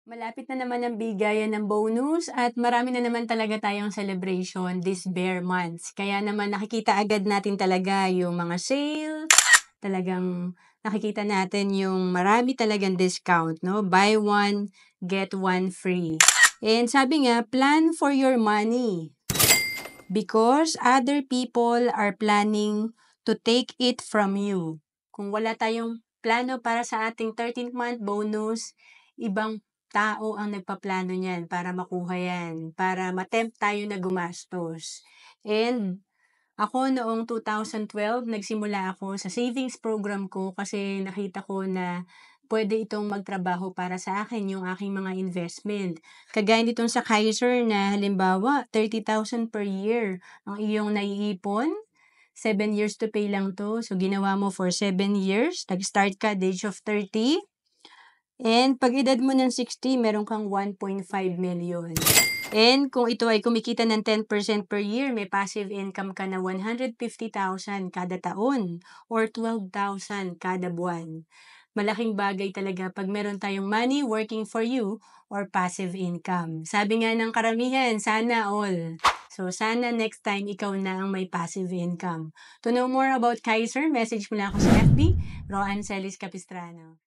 Malapit na naman ang bigayan ng bonus at marami na naman talaga tayong celebration this bare months. Kaya naman nakikita agad natin talaga yung mga sales, talagang nakikita natin yung marami talagang discount, no? Buy one, get one free. And sabi nga, plan for your money because other people are planning to take it from you. Kung wala tayong plano para sa ating 13th month bonus, ibang tao ang nagpaplano niyan para makuha yan, para matempt tayo na gumastos. And ako noong 2012, nagsimula ako sa savings program ko kasi nakita ko na pwede itong magtrabaho para sa akin yung aking mga investment. Kagaya nitong sa Kaiser na halimbawa 30,000 per year ang iyong naiipon. 7 years to pay lang to. So ginawa mo for 7 years. Nag-start ka at the age of 30. And pag edad mo ng 60, meron kang 1.5 million. And kung ito ay kumikita ng 10% per year, may passive income ka na 150,000 kada taon or 12,000 kada buwan. Malaking bagay talaga pag meron tayong money working for you or passive income. Sabi nga ng karamihan, sana all. So, sana next time ikaw na ang may passive income. To know more about Kaiser, message mo lang ako sa FB, Roan Celis Capistrano.